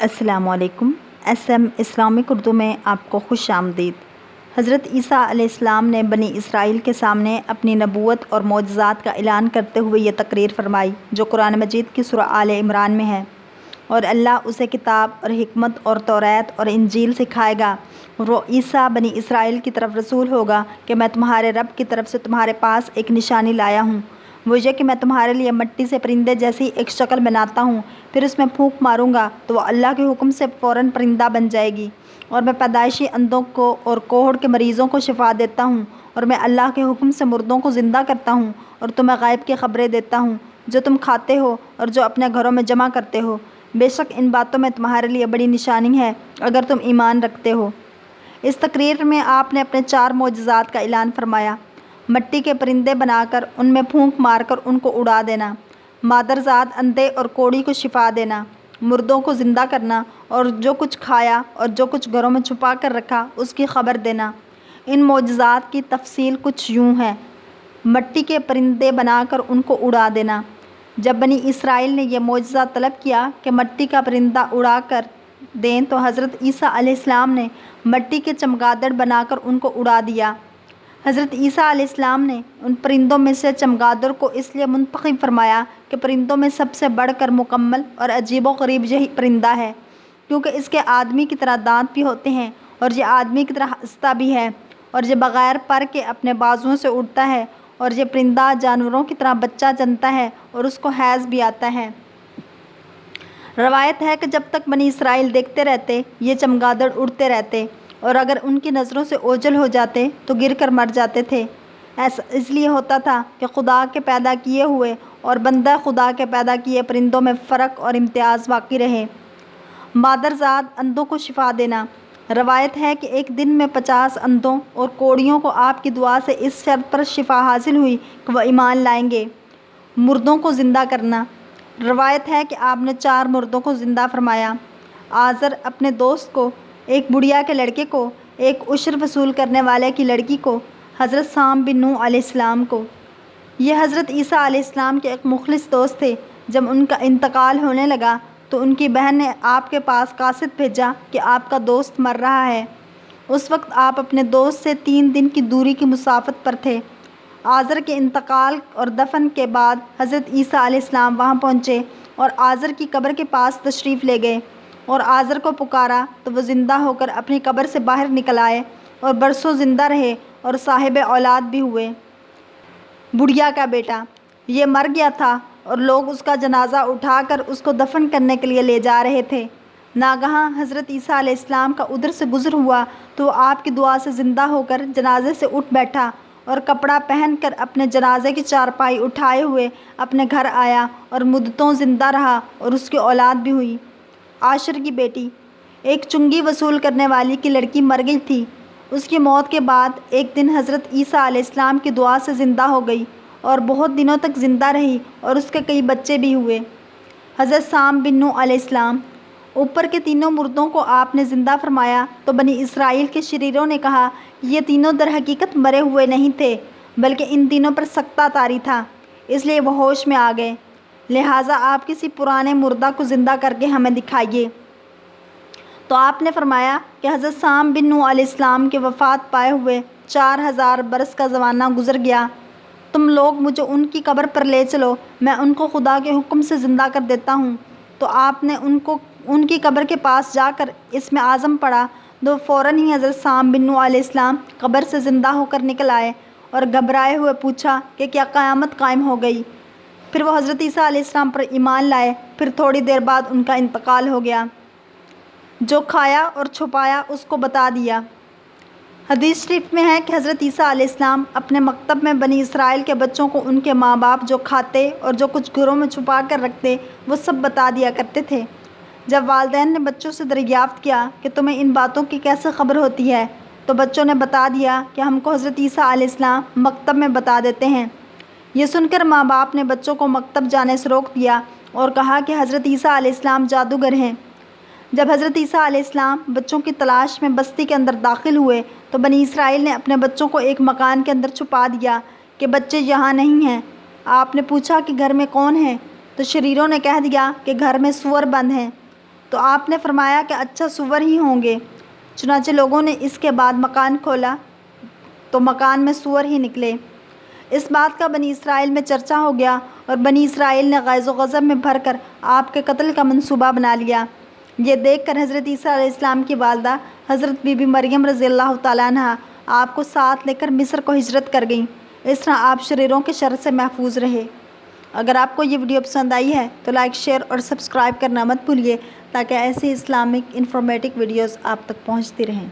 السلام علیکم۔ SM Islamic Urdu میں آپ کو خوش آمدید۔ حضرت عیسیٰ علیہ السلام نے بنی اسرائیل کے سامنے اپنی نبوت اور معجزات کا اعلان کرتے ہوئے یہ تقریر فرمائی جو قرآن مجید کی سورہ آل عمران میں ہے، اور اللہ اسے کتاب اور حکمت اور توریت اور انجیل سکھائے گا، اور وہ عیسیٰ بنی اسرائیل کی طرف رسول ہوگا کہ میں تمہارے رب کی طرف سے تمہارے پاس ایک نشانی لایا ہوں، وہ یہ کہ میں تمہارے لیے مٹی سے پرندے جیسی ایک شکل بناتا ہوں، پھر اس میں پھونک ماروں گا تو وہ اللہ کے حکم سے فوراً پرندہ بن جائے گی، اور میں پیدائشی اندھوں کو اور کوہڑ کے مریضوں کو شفا دیتا ہوں، اور میں اللہ کے حکم سے مردوں کو زندہ کرتا ہوں، اور تمہیں غیب کی خبریں دیتا ہوں جو تم کھاتے ہو اور جو اپنے گھروں میں جمع کرتے ہو، بے شک ان باتوں میں تمہارے لیے بڑی نشانی ہے اگر تم ایمان رکھتے ہو۔ اس تقریر میں آپ نے اپنے 4 معجزات کا اعلان فرمایا: مٹی کے پرندے بنا کر ان میں پھونک مار کر ان کو اڑا دینا، مادرزاد اندھے اور کوڑی کو شفا دینا، مردوں کو زندہ کرنا، اور جو کچھ کھایا اور جو کچھ گھروں میں چھپا کر رکھا اس کی خبر دینا۔ ان معجزات کی تفصیل کچھ یوں ہے: مٹی کے پرندے بنا کر ان کو اڑا دینا۔ جب بنی اسرائیل نے یہ معجزہ طلب کیا کہ مٹی کا پرندہ اڑا کر دیں تو حضرت عیسیٰ علیہ السلام نے مٹی کے چمگادڑ بنا کر ان کو اڑا دیا۔ حضرت عیسیٰ علیہ السلام نے ان پرندوں میں سے چمگادڑ کو اس لیے منتخب فرمایا کہ پرندوں میں سب سے بڑھ کر مکمل اور عجیب و غریب یہی پرندہ ہے، کیونکہ اس کے آدمی کی طرح دانت بھی ہوتے ہیں، اور یہ آدمی کی طرح ہنستا بھی ہے، اور یہ بغیر پر کے اپنے بازوؤں سے اڑتا ہے، اور یہ پرندہ جانوروں کی طرح بچہ جنتا ہے اور اس کو حیض بھی آتا ہے۔ روایت ہے کہ جب تک بنی اسرائیل دیکھتے رہتے یہ چمگادڑ اڑتے رہتے، اور اگر ان کی نظروں سے اوجھل ہو جاتے تو گر کر مر جاتے تھے۔ ایسا اس لیے ہوتا تھا کہ خدا کے پیدا کیے ہوئے اور بندہ خدا کے پیدا کیے پرندوں میں فرق اور امتیاز باقی رہے۔ مادرزاد اندھوں کو شفا دینا۔ روایت ہے کہ ایک دن میں 50 اندھوں اور کوڑیوں کو آپ کی دعا سے اس شرط پر شفا حاصل ہوئی کہ وہ ایمان لائیں گے۔ مردوں کو زندہ کرنا۔ روایت ہے کہ آپ نے 4 مردوں کو زندہ فرمایا: آزر اپنے دوست کو، ایک بڑھیا کے لڑکے کو، ایک عشر وصول کرنے والے کی لڑکی کو، حضرت سام بن نوح علیہ السلام کو۔ یہ حضرت عیسیٰ علیہ السلام کے ایک مخلص دوست تھے۔ جب ان کا انتقال ہونے لگا تو ان کی بہن نے آپ کے پاس قاصد بھیجا کہ آپ کا دوست مر رہا ہے۔ اس وقت آپ اپنے دوست سے 3 دن کی دوری کی مسافت پر تھے۔ آزر کے انتقال اور دفن کے بعد حضرت عیسیٰ علیہ السلام وہاں پہنچے اور آزر کی قبر کے پاس تشریف لے گئے، اور آزر کو پکارا تو وہ زندہ ہو کر اپنی قبر سے باہر نکل آئے اور برسوں زندہ رہے اور صاحب اولاد بھی ہوئے۔ بڑھیا کا بیٹا یہ مر گیا تھا اور لوگ اس کا جنازہ اٹھا کر اس کو دفن کرنے کے لیے لے جا رہے تھے۔ ناگہاں حضرت عیسیٰ علیہ السلام کا ادھر سے گزر ہوا تو وہ آپ کی دعا سے زندہ ہو کر جنازے سے اٹھ بیٹھا اور کپڑا پہن کر اپنے جنازے کی چارپائی اٹھائے ہوئے اپنے گھر آیا اور مدتوں زندہ رہا اور اس کی اولاد بھی ہوئی۔ عاشر کی بیٹی ایک چنگی وصول کرنے والی کی لڑکی مر گئی تھی۔ اس کی موت کے بعد ایک دن حضرت عیسیٰ علیہ السلام کی دعا سے زندہ ہو گئی اور بہت دنوں تک زندہ رہی اور اس کے کئی بچے بھی ہوئے۔ حضرت سام بن نوح علیہ السلام اوپر کے تینوں مردوں کو آپ نے زندہ فرمایا تو بنی اسرائیل کے شریروں نے کہا کہ یہ تینوں در حقیقت مرے ہوئے نہیں تھے بلکہ ان تینوں پر سکتہ طاری تھا، اس لیے وہ ہوش میں آ گئے، لہٰذا آپ کسی پرانے مردہ کو زندہ کر کے ہمیں دکھائیے۔ تو آپ نے فرمایا کہ حضرت سام بن نوح علیہ السلام کے وفات پائے ہوئے 4000 برس کا زمانہ گزر گیا، تم لوگ مجھے ان کی قبر پر لے چلو، میں ان کو خدا کے حکم سے زندہ کر دیتا ہوں۔ تو آپ نے ان کی قبر کے پاس جا کر اسم اعظم پڑھا تو فوراً ہی حضرت سام بن نوح علیہ السلام قبر سے زندہ ہو کر نکل آئے اور گھبرائے ہوئے پوچھا کہ کیا قیامت قائم ہو گئی؟ پھر وہ حضرت عیسیٰ علیہ السلام پر ایمان لائے، پھر تھوڑی دیر بعد ان کا انتقال ہو گیا۔ جو کھایا اور چھپایا اس کو بتا دیا۔ حدیث شریف میں ہے کہ حضرت عیسیٰ علیہ السلام اپنے مکتب میں بنی اسرائیل کے بچوں کو ان کے ماں باپ جو کھاتے اور جو کچھ گھروں میں چھپا کر رکھتے وہ سب بتا دیا کرتے تھے۔ جب والدین نے بچوں سے دریافت کیا کہ تمہیں ان باتوں کی کیسے خبر ہوتی ہے تو بچوں نے بتا دیا کہ ہم کو حضرت عیسیٰ علیہ السلام مکتب میں بتا دیتے ہیں۔ یہ سن کر ماں باپ نے بچوں کو مکتب جانے سے روک دیا اور کہا کہ حضرت عیسیٰ علیہ السلام جادوگر ہیں۔ جب حضرت عیسیٰ علیہ السلام بچوں کی تلاش میں بستی کے اندر داخل ہوئے تو بنی اسرائیل نے اپنے بچوں کو ایک مکان کے اندر چھپا دیا کہ بچے یہاں نہیں ہیں۔ آپ نے پوچھا کہ گھر میں کون ہے تو شریروں نے کہہ دیا کہ گھر میں سور بند ہیں۔ تو آپ نے فرمایا کہ اچھا سور ہی ہوں گے۔ چنانچہ لوگوں نے اس کے بعد مکان کھولا تو مکان میں سور ہی نکلے۔ اس بات کا بنی اسرائیل میں چرچا ہو گیا اور بنی اسرائیل نے غیظ و غضب میں بھر کر آپ کے قتل کا منصوبہ بنا لیا۔ یہ دیکھ کر حضرت عیسیٰ علیہ السلام کی والدہ حضرت بی بی مریم رضی اللہ تعالیٰ عنہا آپ کو ساتھ لے کر مصر کو ہجرت کر گئیں۔ اس طرح آپ شریروں کے شر سے محفوظ رہے۔ اگر آپ کو یہ ویڈیو پسند آئی ہے تو لائک، شیئر اور سبسکرائب کرنا مت بھولیے تاکہ ایسی اسلامک انفارمیٹک ویڈیوز آپ تک پہنچتی رہیں۔